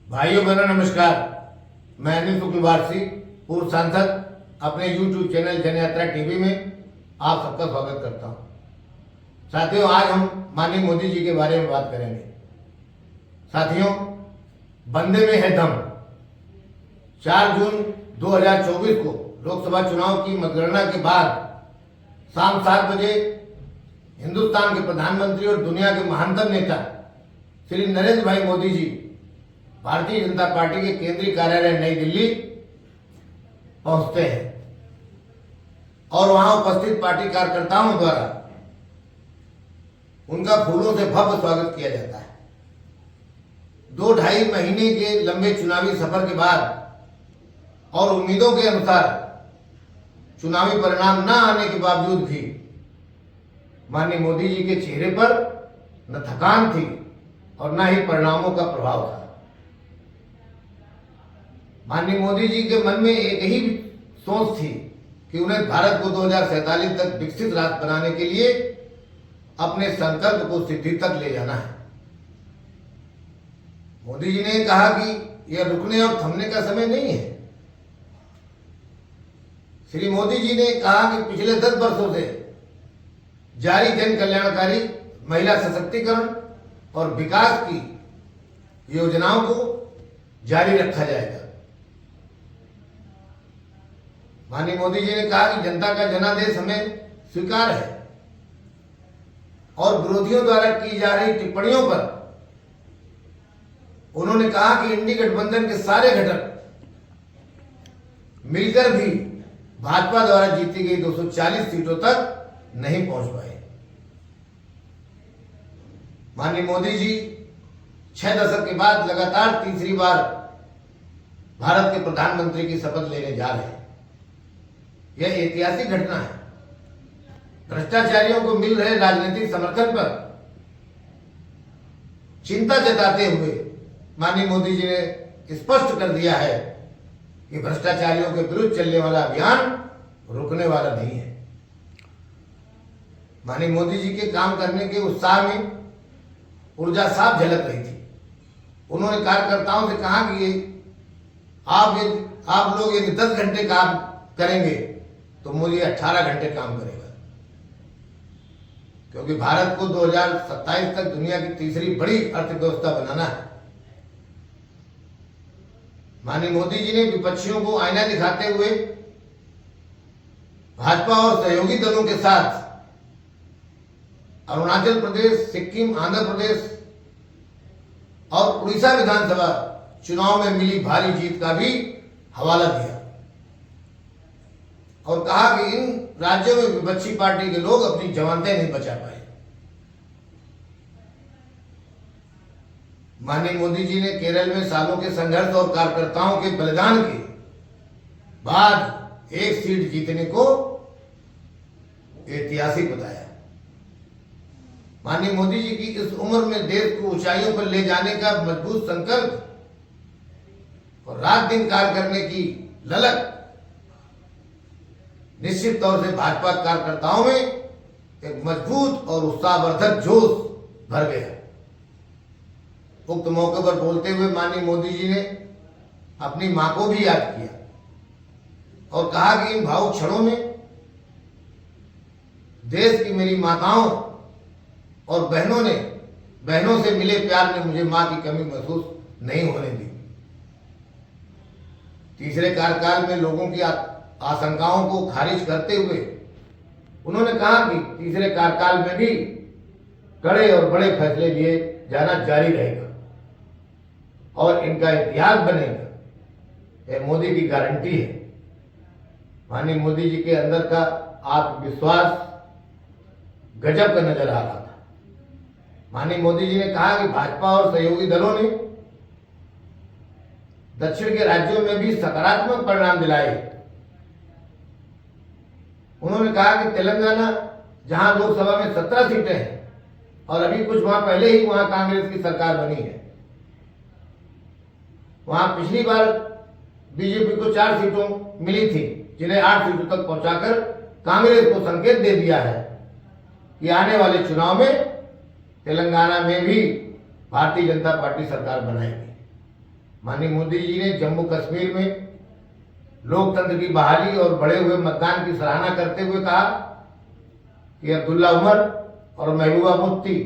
भाइयों बहनों नमस्कार। मैं अनिल शुक्लवारसी, पूर्व सांसद, अपने YouTube चैनल जनयात्रा टीवी में आप सबका स्वागत करता हूं। साथियों, आज हम माननीय मोदी जी के बारे में बात करेंगे। साथियों, बंदे में है दम। 4 जून 2024 को लोकसभा चुनाव की मतगणना के बाद शाम 7 बजे हिंदुस्तान के प्रधानमंत्री और दुनिया के महानतम नेता श्री नरेंद्र भाई मोदी जी भारतीय जनता पार्टी के केंद्रीय कार्यालय नई दिल्ली पहुंचते हैं और वहां उपस्थित पार्टी कार्यकर्ताओं द्वारा उनका फूलों से भव्य स्वागत किया जाता है। 2-2.5 महीने के लंबे चुनावी सफर के बाद और उम्मीदों के अनुसार चुनावी परिणाम न आने के बावजूद भी माननीय मोदी जी के चेहरे पर न थकान थी और न ही परिणामों का प्रभाव था। माननीय मोदी जी के मन में एक ही सोच थी कि उन्हें भारत को 2047 तक विकसित राष्ट्र बनाने के लिए अपने संकल्प को सिद्धि तक ले जाना है। मोदी जी ने कहा कि यह रुकने और थमने का समय नहीं है। श्री मोदी जी ने कहा कि पिछले 10 वर्षों से जारी जन कल्याणकारी महिला सशक्तिकरण और विकास की योजनाओं को जारी रखा जाएगा। माननीय मोदी जी ने कहा कि जनता का जनादेश हमें स्वीकार है और विरोधियों द्वारा की जा रही टिप्पणियों पर उन्होंने कहा कि इंडी गठबंधन के सारे घटक मिलकर भी भाजपा द्वारा जीती गई 240 सीटों तक नहीं पहुंच पाए। माननीय मोदी जी 6 दशक के बाद लगातार तीसरी बार भारत के प्रधानमंत्री की शपथ लेने जा रहे हैं। यह ऐतिहासिक घटना है। भ्रष्टाचारियों को मिल रहे राजनीतिक समर्थन पर चिंता जताते हुए माननीय मोदी जी ने स्पष्ट कर दिया है कि भ्रष्टाचारियों के विरुद्ध चलने वाला अभियान रुकने वाला नहीं है। माननीय मोदी जी के काम करने के उत्साह में ऊर्जा साफ झलक रही थी। उन्होंने कार्यकर्ताओं से कहा कि आप लोग यदि 10 घंटे काम करेंगे तो मोदी 18 घंटे काम करेगा, क्योंकि भारत को 2027 तक दुनिया की तीसरी बड़ी अर्थव्यवस्था बनाना है। माननीय मोदी जी ने विपक्षियों को आईना दिखाते हुए भाजपा और सहयोगी दलों के साथ अरुणाचल प्रदेश, सिक्किम, आंध्र प्रदेश और उड़ीसा विधानसभा चुनाव में मिली भारी जीत का भी हवाला दिया और कहा कि इन राज्यों में विपक्षी पार्टी के लोग अपनी जमानतें नहीं बचा पाए। माननीय मोदी जी ने केरल में सालों के संघर्ष और कार्यकर्ताओं के बलिदान के बाद एक सीट जीतने को ऐतिहासिक बताया। माननीय मोदी जी की इस उम्र में देश को ऊंचाइयों पर ले जाने का मजबूत संकल्प और रात दिन कार्य करने की ललक निश्चित तौर से भाजपा कार्यकर्ताओं में एक मजबूत और उत्साहवर्धक जोश भर गया। उक्त मौके पर बोलते हुए माननीय मोदी जी ने अपनी मां को भी याद किया और कहा कि इन भावुक क्षणों में देश की मेरी माताओं और बहनों से मिले प्यार में मुझे मां की कमी महसूस नहीं होने दी। तीसरे कार्यकाल में लोगों की आशंकाओं को खारिज करते हुए उन्होंने कहा कि तीसरे कार्यकाल में भी कड़े और बड़े फैसले लिए जाना जारी रहेगा और इनका इतिहास बनेगा। यह मोदी की गारंटी है। माननीय मोदी जी के अंदर का आत्मविश्वास गजब का नजर आ रहा था। माननीय मोदी जी ने कहा कि भाजपा और सहयोगी दलों ने दक्षिण के राज्यों में भी सकारात्मक परिणाम दिलाए। उन्होंने कहा कि तेलंगाना, जहां लोकसभा में 17 सीटें हैं और अभी कुछ माह पहले ही वहां कांग्रेस की सरकार बनी है, वहां पिछली बार बीजेपी को 4 सीटों मिली थी, जिन्हें 8 सीटों तक पहुंचाकर कांग्रेस को संकेत दे दिया है कि आने वाले चुनाव में तेलंगाना में भी भारतीय जनता पार्टी सरकार बनाएगी। माननीय मोदी जी ने जम्मू कश्मीर में लोकतंत्र की बहाली और बढ़े हुए मतदान की सराहना करते हुए कहा कि अब्दुल्ला उमर और महबूबा मुफ्ती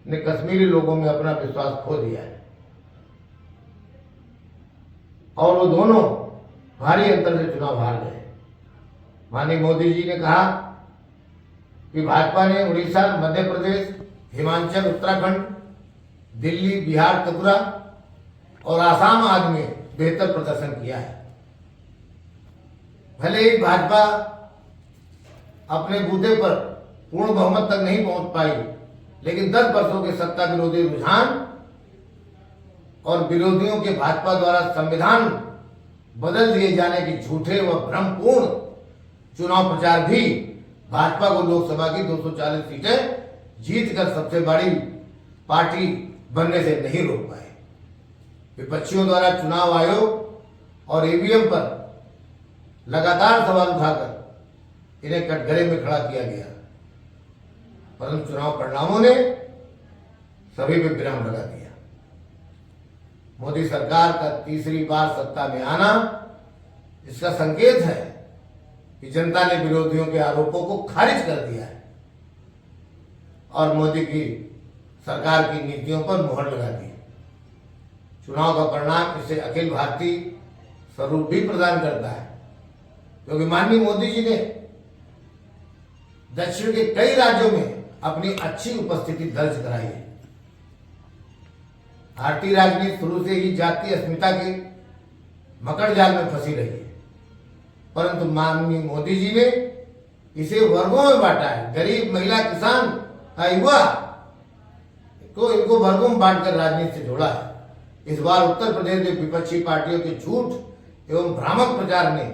ने कश्मीरी लोगों में अपना विश्वास खो दिया है और वो दोनों भारी अंतर से चुनाव हार गए। माननीय मोदी जी ने कहा कि भाजपा ने उड़ीसा, मध्य प्रदेश, हिमाचल, उत्तराखंड, दिल्ली, बिहार, त्रिपुरा और आसाम आदि में बेहतर प्रदर्शन किया है। भले ही भाजपा अपने बूते पर पूर्ण बहुमत तक नहीं पहुंच पाई, लेकिन 10 वर्षों के सत्ता विरोधी रुझान और विरोधियों के भाजपा द्वारा संविधान बदल दिए जाने की झूठे व भ्रमपूर्ण चुनाव प्रचार भी भाजपा को लोकसभा की 240 सीटें जीतकर सबसे बड़ी पार्टी बनने से नहीं रोक पाए। विपक्षियों द्वारा चुनाव आयोग और ईवीएम पर लगातार सवाल उठाकर इन्हें कटघरे में खड़ा किया गया, परंतु चुनाव परिणामों ने सभी पे विराम लगा दिया। मोदी सरकार का तीसरी बार सत्ता में आना इसका संकेत है कि जनता ने विरोधियों के आरोपों को खारिज कर दिया है और मोदी की सरकार की नीतियों पर मुहर लगा दी। चुनाव का परिणाम इसे अखिल भारतीय स्वरूप भी प्रदान करता है, क्योंकि माननीय मोदी जी ने दक्षिण के कई राज्यों में अपनी अच्छी उपस्थिति दर्ज कराई है। भारतीय राजनीति शुरू से ही जातीय अस्मिता के मकड़ जाल में फंसी रही है, परंतु माननीय मोदी जी ने इसे वर्गों में बांटा है। गरीब, महिला, किसान, युवा को इनको वर्गों में बांटकर राजनीति से जोड़ा है। इस बार उत्तर प्रदेश में विपक्षी पार्टियों के झूठ एवं भ्रामक प्रचार ने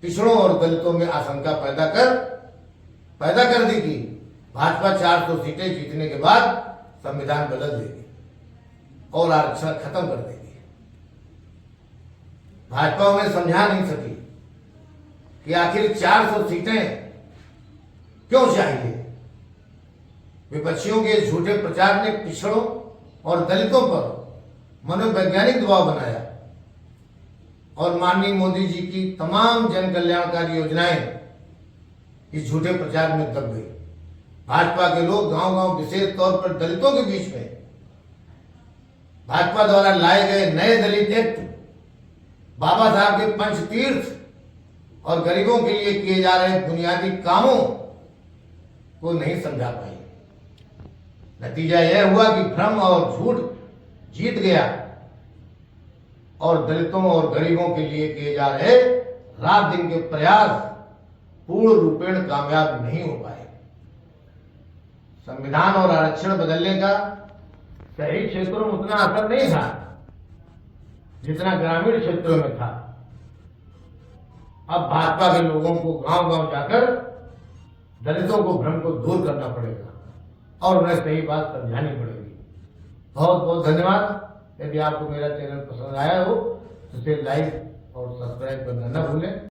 पिछड़ों और दलितों में आशंका पैदा कर दी कि भाजपा 400 सीटें जीतने के बाद संविधान बदल देगी और आरक्षण खत्म कर देगी। भाजपा उन्हें समझा नहीं सकी कि आखिर 400 सीटें क्यों चाहिए। विपक्षियों के झूठे प्रचार ने पिछड़ों और दलितों पर मनोवैज्ञानिक दबाव बनाया और माननीय मोदी जी की तमाम जन कल्याणकारी योजनाएं इस झूठे प्रचार में दब गई। भाजपा के लोग गांव-गांव, विशेष तौर पर दलितों के बीच में भाजपा द्वारा लाए गए नए दलित एक्ट, बाबा साहब के पंचतीर्थ और गरीबों के लिए किए जा रहे बुनियादी कामों को नहीं समझा पाए। नतीजा यह हुआ कि भ्रम और झूठ जीत गया और दलितों और गरीबों के लिए किए जा रहे रात दिन के प्रयास पूर्ण रूपेण कामयाब नहीं हो पाए। संविधान और आरक्षण बदलने का शहरी क्षेत्रों में उतना असर नहीं था जितना ग्रामीण क्षेत्रों में था। अब भाजपा के लोगों को गांव-गांव जाकर दलितों को भ्रम को दूर करना पड़ेगा और उन्हें सही बात समझानी पड़ेगी। बहुत बहुत धन्यवाद। यदि आपको मेरा चैनल पसंद आया हो तो इसे लाइक और सब्सक्राइब करना न भूलें।